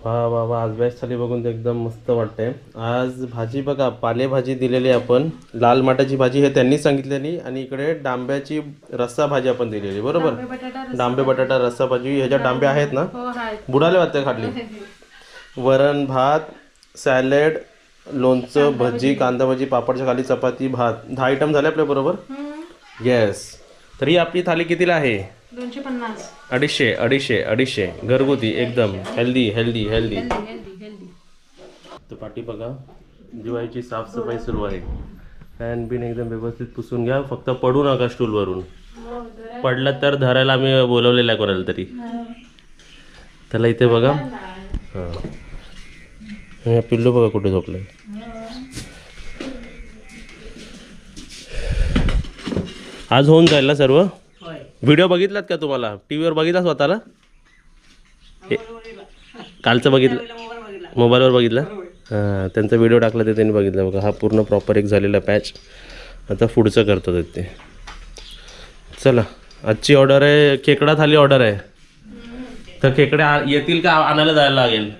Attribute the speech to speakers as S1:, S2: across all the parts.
S1: वा वा वा, आज बॅच थाली बघून तर एकदम मस्त वाटतंय. आज भाजी बघा, पालेभाजी दिलेली आपण. लाल माटाची भाजी हे त्यांनी सांगितलेली आणि इकडे डांब्याची रस्सा भाजी आपण दिलेली, बरोबर. डांबे बटाटा रस्सा भाजी. ह्याच्यात डांबे आहेत ना? बुडाले वाटते खाल्ली. वरण भात, सॅलेड, लोणचं, भजी, कांदा भजी, पापडच्या खाली चपाती, भात. 10 आयटम झाले आपल्या बरोबर. येस. तर ही आपली थाली कितीला आहे?
S2: 250.
S1: 250 घरगुती एकदम हेल्दी हेल्दी हेल्दी. तर पाठी बघा, दिवाळीची साफसफाई सुरू आहे. फॅन बिन एकदम व्यवस्थित पुसून घ्या, फक्त पडू नका स्टूलवरून. पडलं तर धरायला आम्ही बोलवलेलं आहे कोणाला तरी. त्याला इथे बघा. हां, पिल्लू बघा कुठे झोपलंय. आज होऊन जाईल ना सर्व. व्हिडिओ बघितलात का तुम्हाला? टीव्हीवर बघितला स्वतःला? कालचं बघितलं, मोबाईलवर बघितलं. हां, त्यांचा व्हिडिओ टाकला ते त्यांनी बघितलं बघा. हा पूर्ण प्रॉपर एक झालेला पॅच. आता पुढचं करतो ते. चला, आजची ऑर्डर आहे खेकडा थाली ऑर्डर आहे. तर खेकडे येतील का आणायला जायला लागेल?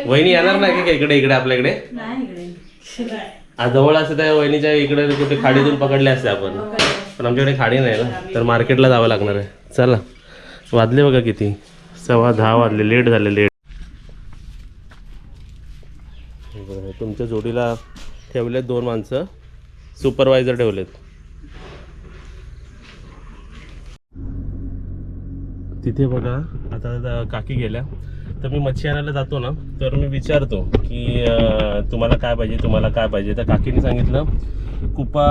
S1: वहिनी येणार नाही का खेकडे इकडे आपल्याकडे? जवळ असते त्या वहिनीच्या इकडे कुठे खाडीतून पकडले असते आपण, पण आमच्याकडे खाडी नाही ना, तर मार्केटला जावं लागणार आहे. चला, वाजले बघा किती, 10:15 वाजले. लेट झाले, लेट. तुमच्या जोडीला ठेवलेत 2 माणसं, सुपरवायझर ठेवलेत. तिथे बघा आता काकी गेल्या. तर मी मच्छी आणायला जातो ना, तर मी विचारतो की तुम्हाला काय पाहिजे, तुम्हाला काय पाहिजे. तर काकीने सांगितलं कुपा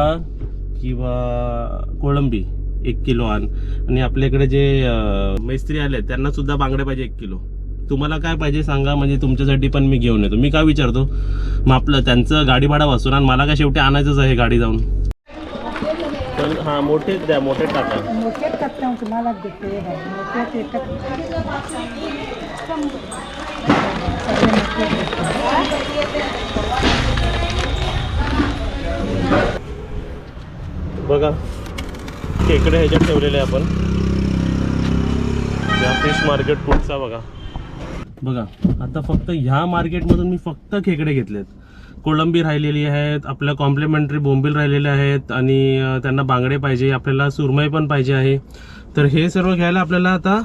S1: किंवा कोळंबी 1 किलो आण, आणि आपल्याकडे जे मैस्त्री आले त्यांना सुद्धा बांगडे पाहिजे 1 किलो. तुम्हाला काय पाहिजे सांगा, म्हणजे तुमच्यासाठी पण मी घेऊन येतो. मी काय विचारतो मग, आपलं त्यांचं गाडी भाडा वाचून, आणि मला काय शेवटी आणायचंच आहे गाडी जाऊन. पण हां, मोठेच द्या, मोठे टाका.
S2: तुम्हाला देते
S1: बघा खेकडे ह्याच्यात ठेवलेले आहे आपण. या फिश मार्केट पुढचा बघा. आता फक्त ह्या मार्केटमधून मी फक्त खेकडे घेतलेत. कोळंबी राहिलेली आहेत, आपल्या कॉम्प्लिमेंटरी बोंबील राहिलेले आहेत, आणि त्यांना बांगडे पाहिजे, आपल्याला सुरमई पण पाहिजे आहे. तर हे सर्व घ्यायला आपल्याला आता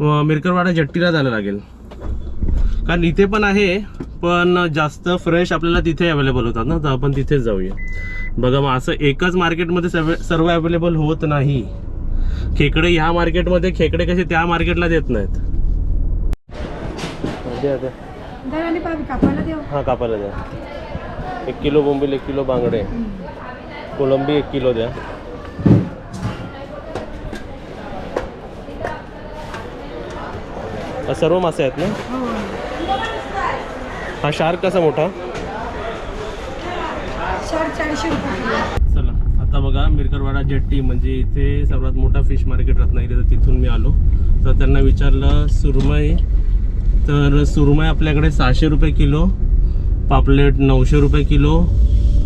S1: मिरकरवाडा जट्टीला जायला लागेल, कारण इथे पण आहे, पण जास्त फ्रेश आपल्याला तिथे अवेलेबल होतात ना, तर आपण तिथेच जाऊया. बघा, मग असं एकच मार्केटमध्ये सर्व अवेलेबल होत नाही. खेकडे ह्या मार्केटमध्ये, खेकडे कसे त्या मार्केटला देत नाहीत. हां, कापायला द्या. 1 किलो बोंबील, 1 किलो बांगडे, कोळंबी 1 किलो द्या. सर्व मासे आहेत ना. हा शार्क कसा मोठा? चला, आता बघा मिरकरवाडा जेट्टी, म्हणजे इथे सर्वात मोठा फिश मार्केट रत्नागिरी. तर तिथून मी आलो, तर त्यांना विचारलं सुरमई. तर सुरमई आपल्याकडे 600 रुपये किलो, पापलेट 900 रुपये किलो,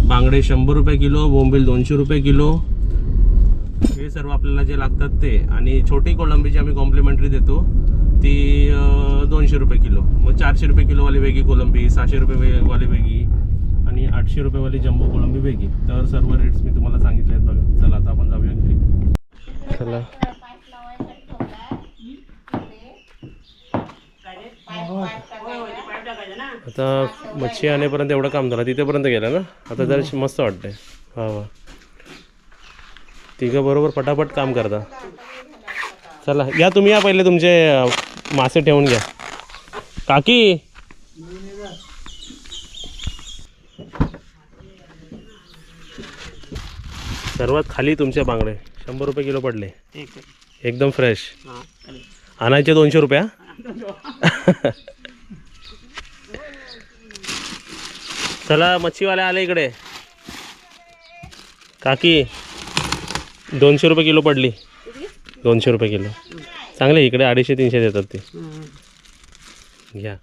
S1: बांगडे 100 रुपये किलो, बोंबील 200 रुपये किलो. हे सर्व आपल्याला जे लागतात ते. आणि छोटी कोळंबी जी आम्ही कॉम्प्लिमेंटरी देतो ती 200 रुपये किलो. मग 400 रुपये किलोवाली वेगळी कोळंबी, 600 रुपये वाली वेगळी, आणि 800 रुपयेवाली जम्बो कोळंबी वेगळी. तर सर्व रेट्स मी तुम्हाला सांगितले आहेत बघा. चला, आता आपण जाऊया घरी. चला, आता मच्छी आणेपर्यंत एवढं काम झालं, तिथेपर्यंत गेलं ना. आता जरा मस्त वाटतंय. हा वा, तिघं बरोबर पटापट काम करता. चला, या तुम्ही, या पहिले तुमचे मासे ठेवून घ्या. काकी, सर्वात खाली तुमचे बांगडे 100 रुपये किलो पडले, एकदम फ्रेश. आणायचे 200 रुपये. चला, मच्छीवाले आले इकडे. काकी, 200 रुपये किलो पडली. 200 रुपये किलो चांगले. इकडे 250-300 देतात ते. घ्या.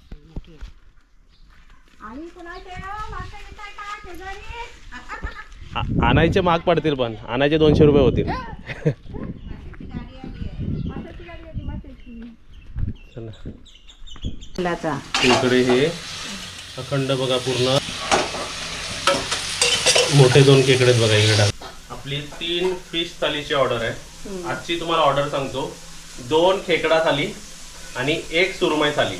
S1: आणायचे महाग पडतील, पण आणायचे 200 रुपये होतील. चला.
S3: तेलाचा.
S1: इकडे हे अखंड बघा पूर्ण मोठे 2 खेकडे बघा इकडे टाक. आपली 3 फिश थालीची ऑर्डर आहे. आजची तुम्हाला ऑर्डर सांगतो. 2 खेकडा थाली आणि 1 सुरमई थाली.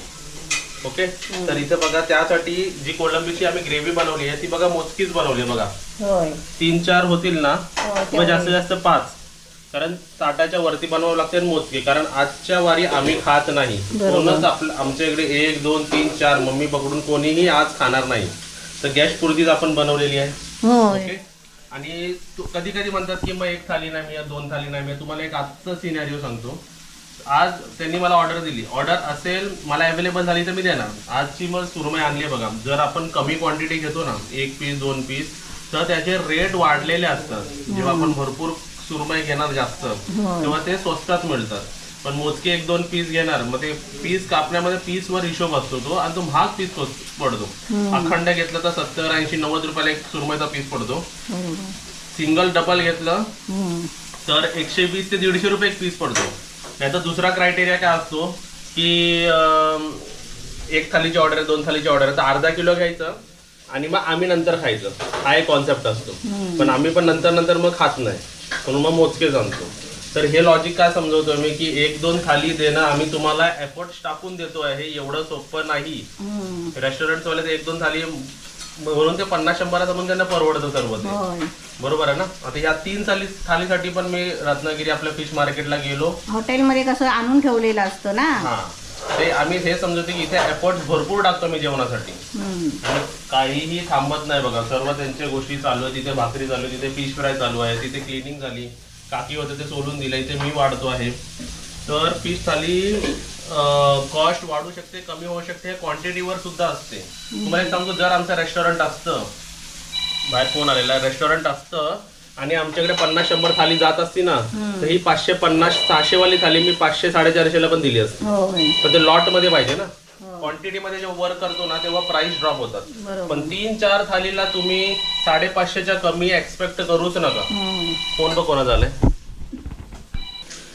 S1: ओके. तर इथे बघा त्यासाठी जी कोलंबीची आम्ही ग्रेव्ही बनवली आहे ती बघा मोजकीच बनवली आहे बघा.
S3: होय.
S1: 3-4 होतील ना
S3: हो,
S1: मग जास्तीत जास्त 5, कारण ताटाच्या वरती बनवावं लागते मोजके, कारण आजच्या वारी आम्ही खात नाही. कोणच आमच्या इकडे 1, 2, 3, 4 मम्मी पकडून कोणीही आज खाणार नाही. तर गॅस पुरतीच आपण बनवलेली आहे.
S3: होय.
S1: ओके. आणि कधी कधी म्हणतात की मग 1 थाली नाही मिळत, 2 थाली नाही मिळत. तुम्हाला एक आजचं सिनॅरिओ सांगतो. आज त्यांनी मला ऑर्डर दिली, ऑर्डर असेल मला अवेलेबल झाली तर मी देणार. आजची मग सुरमई आणली आहे बघा. जर आपण कमी क्वांटिटी घेतो ना 1 पीस 2 पीस तर त्याचे रेट वाढलेले असतात. जेव्हा आपण भरपूर सुरमई घेणार जास्त तेव्हा ते स्वस्तात मिळतात. पण मोजके 1-2 पीस घेणार मग ते पीस कापण्यामध्ये पीसवर हिशोब असतो तो, आणि तो महाग पीस पडतो. अखंड घेतलं तर 70, 80, 90 रुपयाला एक सुरमईचा पीस पडतो. सिंगल डबल घेतलं तर 120 ते 150 रुपये एक पीस पडतो. नाही तर दुसरा क्रायटेरिया काय असतो की 1 थालीची ऑर्डर आहे, 2 थालीची ऑर्डर आहे तर अर्धा किलो घ्यायचं आणि मग आम्ही नंतर खायचं. हा एक कॉन्सेप्ट असतो. पण आम्ही पण नंतर मग खात नाही, म्हणून मग मोजकेच आणतो. तर हे लॉजिक काय समजवतोय मी की 1-2 थाली देणं आम्ही तुम्हाला एफर्ट्स टाकून देतो आहे, हे एवढं सोपं नाही. रेस्टॉरंटवाले ते 1-2 थाली म्हणून ते 50-100 म्हणून त्यांना परवडतं सर्व ते. बरोबर आहे ना. आता या 3 थालीसाठी पण मी रत्नागिरी आपल्या फिश मार्केटला गेलो.
S3: हॉटेलमध्ये कसं आणून ठेवलेलं असतं ना.
S1: हा, ते आम्ही हे समजतो की इथे एफर्ट्स भरपूर टाकतो मी जेवणासाठी. आणि काहीही थांबत नाही बघा. सर्व त्यांच्या गोष्टी चालू आहे. तिथे भाकरी चालू आहे, तिथे फिश फ्राय चालू आहे, तिथे क्लिनिंग झाली, काकी होते ते सोडून दिलं, इथे मी वाढतो आहे. तर फिश थाली कॉस्ट वाढू शकते, कमी होऊ शकते, क्वांटिटीवर सुद्धा असते. तुम्हाला एक सांगतो, जर आमचं रेस्टॉरंट असतं, बाहेर फोन आलेला रेस्टॉरंट असतं आणि आमच्याकडे 50-100 थाली जात असती ना तर ही 550-600 वाली थाली मी 500-450 ला पण दिली असती. पण ते लॉट मध्ये पाहिजे ना. क्वांटिटी मध्ये जेव्हा वर्क करतो ना तेव्हा प्राइस ड्रॉप होतात. पण 3-4 थालीला तुम्ही 550च्या कमी एक्सपेक्ट करूच नका. फोन बघ कोणा झालाय.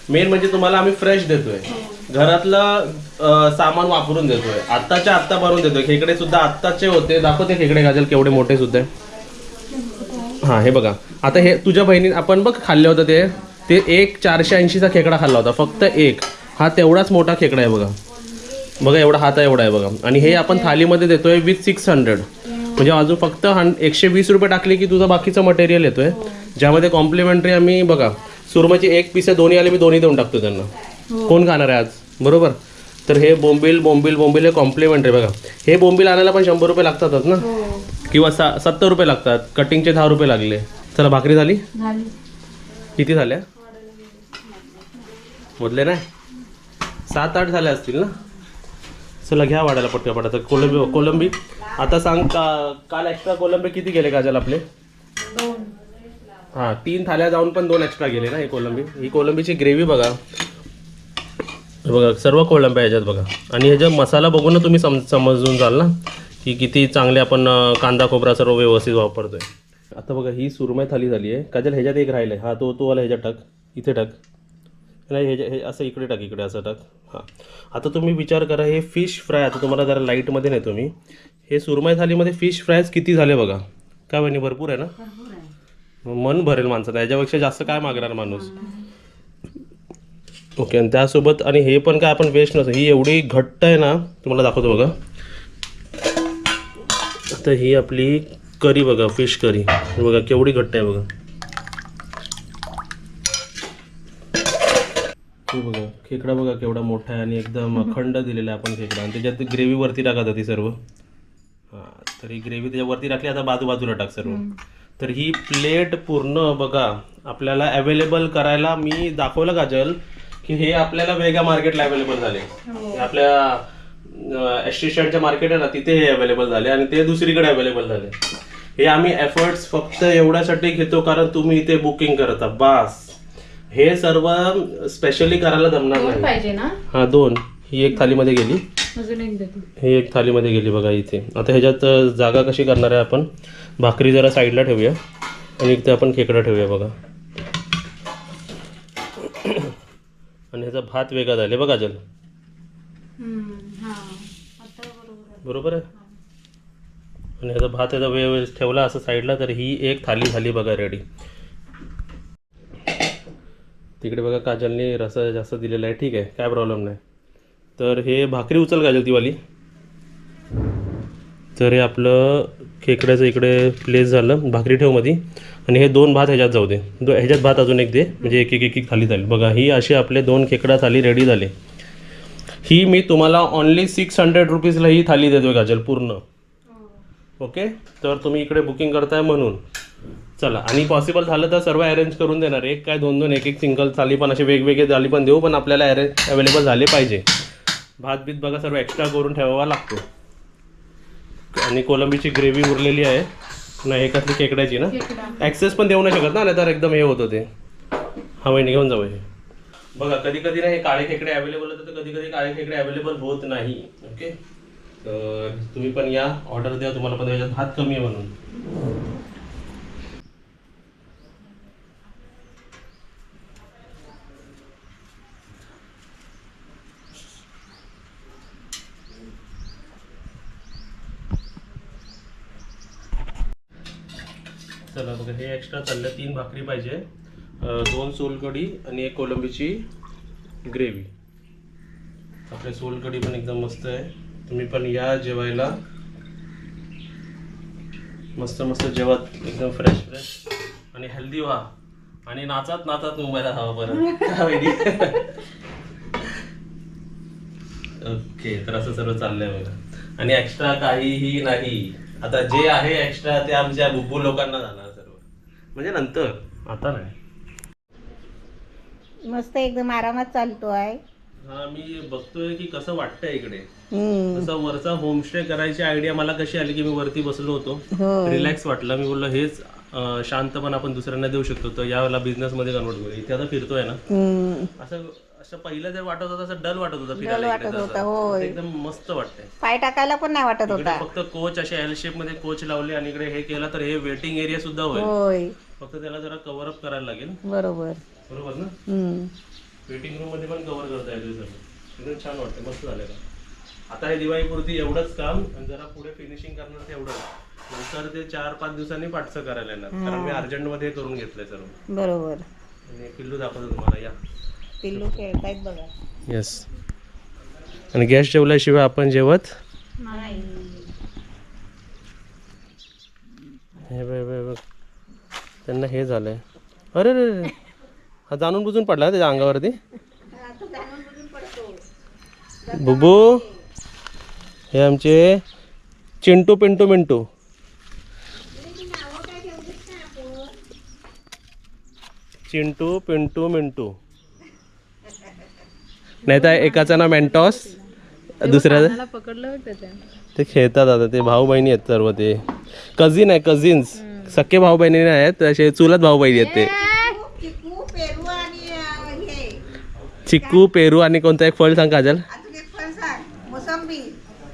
S1: मेन म्हणजे तुम्हाला आम्ही फ्रेश देतोय, घरातलं सामान वापरून देतोय, आत्ताच्या आत्ता भरून देतोय. खेकडे सुद्धा आत्ताचे होते. दाखवते खेकडे गाजल केवढे मोठे सुद्धा. हा हे बघा. आता हे तुझ्या बहिणी आपण बघ खाल्ले होतं ते 1 480चा खेकडा खाल्ला होता, फक्त 1. हा तेवढाच मोठा खेकडा आहे बघा. बघा एवढा हात एवढा आहे बघा. आणि हे आपण थालीमध्ये देतोय विथ 600. म्हणजे अजून फक्त 120 रुपये टाकले की तुझं बाकीचं मटेरियल येतोय, ज्यामध्ये कॉम्प्लिमेंटरी आम्ही बघा सुरमईची 1 पीस आहे, दोन्ही आले मी दोन्ही देऊन टाकतो त्यांना. कोण खाणार आहे आज, बरोबर. तर हे बोंबील हे कॉम्प्लिमेंटरी बघा. हे बोंबील आणायला पण 100 रुपये लागतातच ना, किंवा 70 रुपये लागतात. कटिंगचे 10 रुपये लागले. चला भाकरी झाली. किती झाल्या मोजले नाही, 7-8 झाल्या असतील ना. चला घ्या वाढायला पटकन. कोलंबी आता सांग काल एक्स्ट्रा कोलंबी किती गेले काजल आपले?
S2: 2.
S1: हां 3 थाल्या जाऊन पण 2 एक्स्ट्रा गेले ना. ही कोलंबीची ग्रेव्ही बघा. सर्व कोलंब्या ह्याच्यात बघा. आणि ह्याचा मसाला बघून ना तुम्ही समजून जाल ना की किती चांगले आपण कांदा खोबरा सर्व व्यवस्थित वापरतोय. आता बघा ही सुरमई थाली झाली आहे काजल. ह्याच्यात एक राहिलं आहे. हा तो वाला ह्याच्यात टाक, इथे टाक नाही, हे असं इकडे टाक, इकडे असं टाक. हां आता तुम्ही विचार करा, हे फिश फ्राय आता तुम्हाला जरा लाईटमध्ये नेतो मी. हे सुरमई थालीमध्ये फिश फ्रायज किती झाले बघा. काय बहिणी भरपूर आहे ना. मन भरेल माणसाला, याच्यापेक्षा जास्त काय मागणार माणूस. ओके. आणि त्यासोबत आणि हे पण काय आपण वेस्ट नसतं. ही एवढी घट्ट आहे ना, तुम्हाला दाखवतो बघा. आता ही आपली करी बघा, फिश करी बघा केवढी घट्ट आहे बघा. बघा खेकडा बघा केवढा मोठा आहे आणि एकदम अखंड दिलेला आहे आपण खेकडा. आणि त्याच्यात ग्रेव्ही वरती टाकत होती सर्व. हां तर ही ग्रेव्ही त्याच्यावरती टाकली. आता बाजूला टाक सर्व. तर ही प्लेट पूर्ण बघा आपल्याला अवेलेबल करायला मी दाखवलं काजल की हे आपल्याला वेगळ्या मार्केटला अवेलेबल झाले. आपल्या एस्टेशनच्या मार्केट आहे ना तिथे हे अवेलेबल झाले आणि ते दुसरीकडे अवेलेबल झाले. हे आम्ही एफर्ट्स फक्त एवढ्यासाठी घेतो कारण तुम्ही इथे बुकिंग करता बास. हे सर्व स्पेशली करायला जमणार नाही
S2: पाहिजे ना.
S1: हां 2. ही एक थालीमध्ये गेली,
S2: अजून एक देतो.
S1: ही एक थालीमध्ये गेली बघा इथे. आता ह्याच्यात जागा कशी करणार आहे आपण, भाकरी जरा साईडला ठेवूया आणि इथे आपण खेकडा ठेवूया बघा. आणि ह्याचा भात वेगळा झाले बघा जल. बरोबर आहे. आणि ह्याचा भात याचा वेळ ठेवला असं साईडला तर ही एक थाली झाली बघा रेडी. तिकडे बघा काजलने रसा जास्त दिलेला आहे, ठीक आहे काय प्रॉब्लेम नाही. तर हे भाकरी उचल काजल तीवाली. तर हे आपलं खेकड्याचं इकडे प्लेस झालं, भाकरी ठेव मध्ये. आणि हे 2 भात ह्याच्यात जाऊ दे, ह्याच्यात भात अजून एक दे, म्हणजे एक एक एक थाली झाली बघा. ही अशी आपले 2 खेकडा थाली रेडी झाले. ही मी तुम्हाला ओनली 600 रुपीजला ही थाली देतोय काजल पूर्ण. ओके, तर तुम्ही इकडे बुकिंग करताय म्हणून चला. आणि पॉसिबल झालं तर सर्व अरेंज करून देणार, एक काय 2-2 एक सिंगल थाली पण असे वेगवेगळे थाली पण देऊ, पण आपल्याला अवेलेबल झाले पाहिजे. भात बीत बघा सर्व एक्स्ट्रा करून ठेवावा लागतो. आणि कोलंबीची ग्रेव्ही उरलेली आहे ना, एकातली खेकड्याची ना, ॲक्सेस पण देऊ नाही शकत ना, नाही तर एकदम हे होतं ते. हा वहिनी घेऊन जाऊ. हे बघा कधी कधी ना हे काळे खेकडे अवेलेबल होतं, तर कधी कधी काळे खेकडे अवेलेबल होत नाही. ओके, तर तुम्ही पण या, ऑर्डर द्या, तुम्हाला पण याच्यात भात कमी आहे म्हणून. चला बघा, हे एक्स्ट्रा चाललं. 3 भाकरी पाहिजे, 2 सोलकढी आणि 1 कोलंबीची ग्रेव्ही. आपली सोलकढी पण एकदम मस्त आहे. तुम्ही पण या जेवायला, मस्त मस्त जेवत, एकदम फ्रेश फ्रेश आणि हेल्दी व्हा. आणि नाचत नाचत मुंबईला हवा बरं. ओके, तर असं सर्व चाललंय बघा. आणि एक्स्ट्रा काहीही नाही. आता जे आहे एक्स्ट्रा ते आमच्या बुब्बू लोकांना जाणार सर्व, म्हणजे नंतर, आता नाही.
S3: मस्त एकदम आरामात चालतो आहे.
S1: हा, मी बघतोय की कसं वाटतंय इकडे. तसं वरचा होमस्टे करायची आयडिया मला कशी आली की मी वरती बसलो होतो, रिलॅक्स वाटलं. मी बोललो हेच शांत पण आपण दुसऱ्यांना देऊ शकतो, तर यावेळेला बिझनेस मध्ये कन्वर्ट करूया. इथे आता फिरतोय ना, असं पहिलं जे वाटत होतं असं डल वाटत होतं फिरायला. एकदम मस्त वाटतंय,
S3: पाय टाकायला पण नाही वाटत होता.
S1: फक्त कोच असे एल शेप मध्ये कोच लावले आणि इकडे हे केलं तर हे वेटिंग एरिया सुद्धा होईल. फक्त त्याला जरा कव्हर अप करायला लागेल. बरोबर ना, वेटिंग रूम मध्ये पण कव्हर करता येईल सगळं. एकदम छान वाटतं, मस्त झालं का. आता हे दिवाळीपुरती एवढंच काम, आणि जरा पुढे फिनिशिंग करणार तेवढं. नंतर ते 4-5 दिवसांनी पाठचं करायला येणार, कारण मी अर्जंट मध्ये करून घेतलंय सर्व. बरोबर. आणि पिल्लू दाखवतो तुम्हाला, या
S3: पिल्लू खेळतायत बघा.
S1: येस. आणि गॅस जेवल्याशिवाय आपण जेवत
S3: नाही.
S1: हे बघ त्यांना हे झालंय. अरे रे, हा जाणून बुजून पडला त्याच्या अंगावरती. बुबू, हे आमचे चिंटू पिंटू मिंटू. चिंटू पिंटू मिंटू. नाही तर एकाचं नाव मेंटॉस, दुसऱ्याचं
S2: पकडलं
S1: ते खेळतात. आता ते भाऊ बहिणी आहेत सर्व, ते कझिन आहे, कझिन्स. सख्खे भाऊ बहिणी नाही आहेत, असे चुलत भाऊ बहिणी आहेत. ते चिक्कू, पेरू आणि कोणतं एक फळ सांग काजल.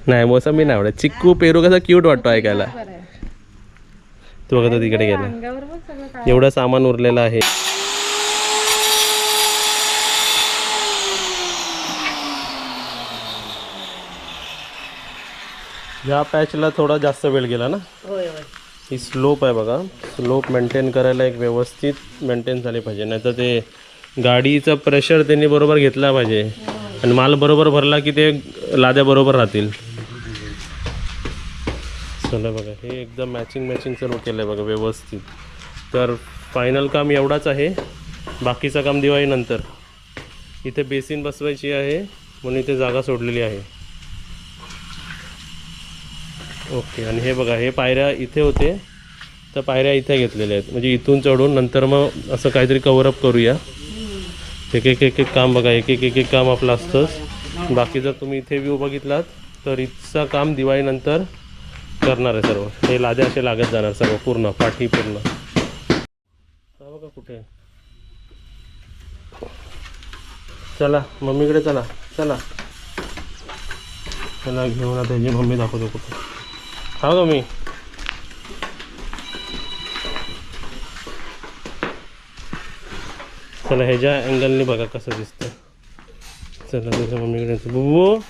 S1: नाही, मोसंबी नाही आवडत. चिक्कू पेरू कसं क्यूट वाटतो ऐकायला. तू बघा तिकडे गेला, एवढं सामान उरलेलं आहे. या पॅचला थोडा जास्त वेळ गेला ना. ही स्लोप आहे बघा, स्लोप मेंटेन करायला एक व्यवस्थित मेंटेन झाली पाहिजे, नाही तर ते गाडीचं प्रेशर त्यांनी बरोबर घेतला पाहिजे. आणि माल बरोबर भरला की ते लाद्या बरोबर राहतील. चला बघा, हे एकदम मॅचिंग सर्व केलं आहे बघा व्यवस्थित. तर फायनल काम एवढाच आहे, बाकीचं काम दिवाळीनंतर. इथे बेसिन बसवायची आहे म्हणून इथे जागा सोडलेली आहे. ओके, आणि हे बघा, हे पायऱ्या इथे होते तर पायऱ्या इथे घेतलेल्या आहेत, म्हणजे इथून चढून नंतर मग असं काहीतरी कव्हरअप करूया. एक एक काम बघा, एक काम आपलं असतंच. बाकी जर तुम्ही इथे व्ह्यू बघितलात तर इथचं काम दिवाळीनंतर करणार आहे सर्व. हे लाद्या असे लागत जाणार सर्व, पूर्ण पाठी पूर्ण. बघा कुठे. चला मम्मीकडे, चला चला चला घेऊन. आता ह्याची मम्मी दाखवतो कुठे. हा का मी चला ह्याच्या अँगलने बघा कसं दिसतं. चला त्याच्या मम्मीकडे. बुबू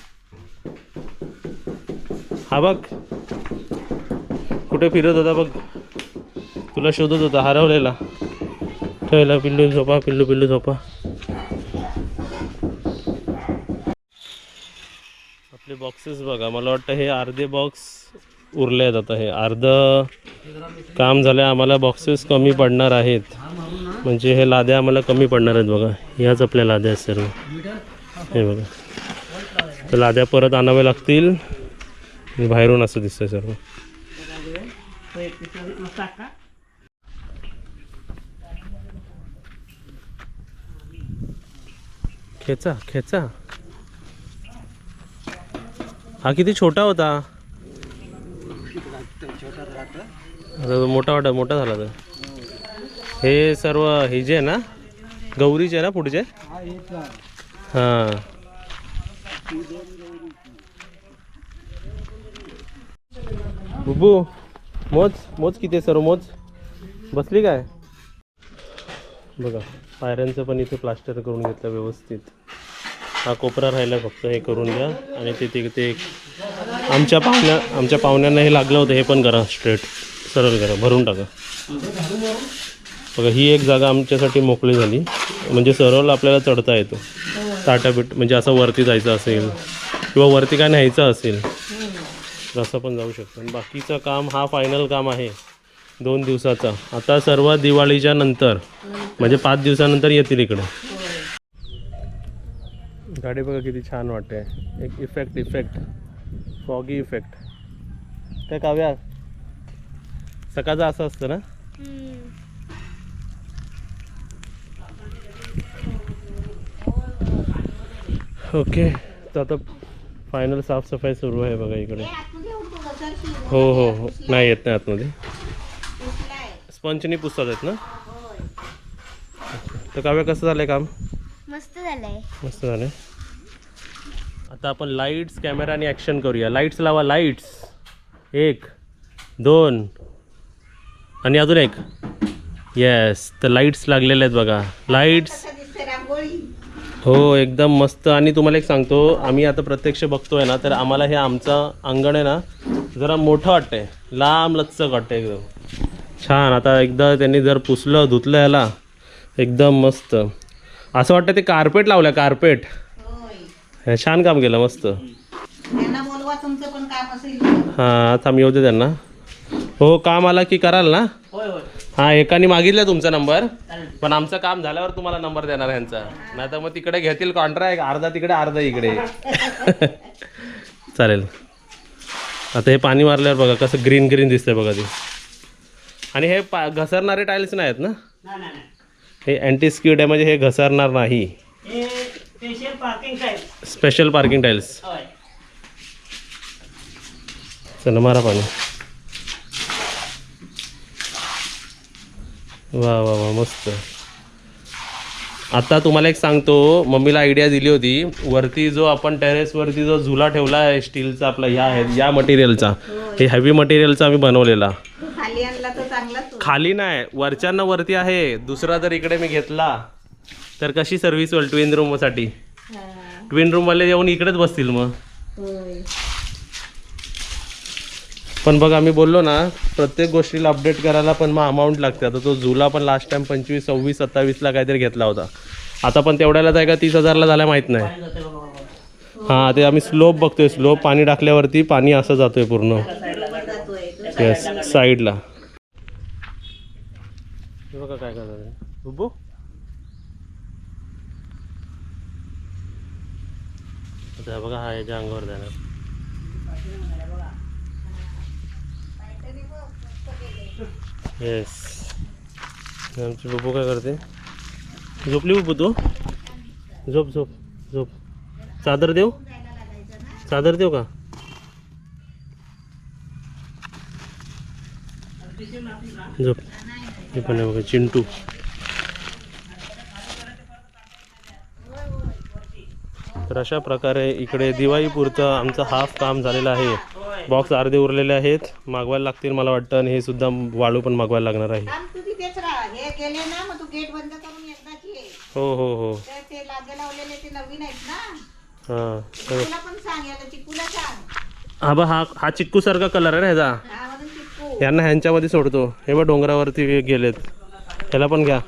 S1: हा बघ कुठे फिरत होता बघ, तुला शोधत होता, हरवलेला. ठेवला पिल्लू झोपा, पिल्लू पिल्लू झोपा. आपले बॉक्सेस बघा, मला वाटतं हे अर्धे बॉक्स उरले आहेत. आता हे अर्ध काम झालं, आम्हाला बॉक्सेस कमी पडणार आहेत. म्हणजे हे लाद्या आम्हाला कमी पडणार आहेत बघा. ह्याच आपल्या लाद्या आहेत सर्व, हे बघा. तर लाद्या परत आणाव्या लागतील. बाहेरून असं दिसतंय सर्व. खेचा खेचा. हा किती छोटा होता, आता मोठा झाला. तर हे सर्व हे जे आहे ना, गौरीचे आहे ना पुढचे. हां बुबू मोज किती आहे सर्व, मोज. बसली काय बघा. पायऱ्यांचं पण इथे प्लास्टर करून घेतलं व्यवस्थित. हा कोपरा राहिला फक्त, हे करून घ्या. आणि ते आमच्या पाहुण्यांना हे लागलं होतं, हे पण करा, स्ट्रेट सरळ करा, भरून टाका बघा. ही एक जागा आमच्यासाठी मोकळी झाली, म्हणजे सरळ आपल्याला चढता येतो. ताटापीठ म्हणजे असं वरती जायचं असेल किंवा वरती काय न्यायचं असेल तर असं पण जाऊ शकतो. आणि बाकीचं काम हा फायनल काम आहे 2 दिवसाचा. आता सर्व दिवाळीच्या नंतर म्हणजे 5 दिवसानंतर येतील इकडे. गाडी बघा किती छान वाटते. एक इफेक्ट फॉगी इफेक्ट. काय काव्या, सकाळचं असं असतं ना. ओके, तर आता फायनल साफसफाई सुरू आहे बघा इकडे. हो नाही येत नाही आतमध्ये, स्पंजनी पुसतात आहेत ना. तर काव्या कसं झालंय काम.
S4: मस्त
S1: झालंय. आता आपण लाईट्स, कॅमेरा आणि ॲक्शन करूया. लाईट्स लावा, लाईट्स. 1 2 आणि अजून एक. येस, तर लाईट्स लागलेले आहेत बघा. लाईट्स हो एकदम मस्त. आणि तुम्हाला एक सांगतो, आम्ही आता प्रत्यक्ष बघतोय ना, तर आम्हाला हे आमचं अंगण आहे ना जरा मोठं वाटतंय, लांब लचक वाटतं एकदम छान. आता एकदा त्यांनी जर पुसलं धुतलं याला एकदम मस्त असं वाटतं. ते कार्पेट लावलं, कार्पेट. छान काम केलं, मस्त. हां थांब येऊ दे त्यांना. हो काम आला की कराल ना. हां एकाने मागितलं तुमचा नंबर, पण आमचं काम झाल्यावर तुम्हाला नंबर देणार ह्यांचा. नाही तर मग तिकडे घेतील कॉन्ट्रॅक्ट, अर्धा तिकडे अर्धा इकडे. चालेल. आता हे पाणी मारल्यावर बघा कसं ग्रीन ग्रीन दिसतंय बघा ते. आणि हे घसरणारे टाईल्स नाही आहेत ना, हे अँटी स्क्यूड आहे, म्हणजे हे घसरणार नाही. Special parking tiles. चला मारा पाणी. वा वा वा मस्त. आता तुम्हाला एक सांगतो, मम्मीला आयडिया दिली होती. वरती जो आपण टेरेसवरती जो झुला ठेवला आहे स्टीलचा आपला, या मटेरियलचा, हे हेवी मटेरियलचा आम्ही बनवलेला. खाली नाही, वरच्यांना वरती आहे. दुसरा जर इकडे मी घेतला तर कशी सर्व्हिस होईल ट्विन रूमसाठी. ट्विन रूमवाले येऊन इकडेच बसतील मग. पण बघ आम्ही बोललो ना, प्रत्येक गोष्टीला अपडेट करायला पण मग अमाऊंट लागते. आता तो झुला पण लास्ट टाइम 25, 26, 27ला काहीतरी घेतला होता. आता पण तेवढ्यालाच आहे का 30,000ला झाला माहीत नाही. हां ते आम्ही स्लोप बघतोय. स्लोप पाणी टाकल्यावरती पाणी असं जातोय पूर्ण. येस साईडला. हे बघा काय करतात बुब्बू. आता बघा हा याच्या अंगावर जाणार. येस आमची बुब्बू काय करते. झोपली बुब्बू तू. झोप झोप झोप. चादर देऊ, चादर देऊ का. झोप. हे पण आहे बघा चिंटू. तर अशा प्रकारे इकडे दिवाळीपुरतं आमचं हाफ काम झालेलं आहे. बॉक्स अर्धे उरलेले आहेत, मागवायला लागतील मला वाटतं. आणि हे सुद्धा वाळू पण मागवायला लागणार आहे. हो हो हो हां हा बा हा चिक्कू सारखा कलर आहे ना ह्याचा. यांना ह्यांच्यामध्ये सोडतो. हे बघ डोंगरावरती गेलेत. ह्याला पण घ्या.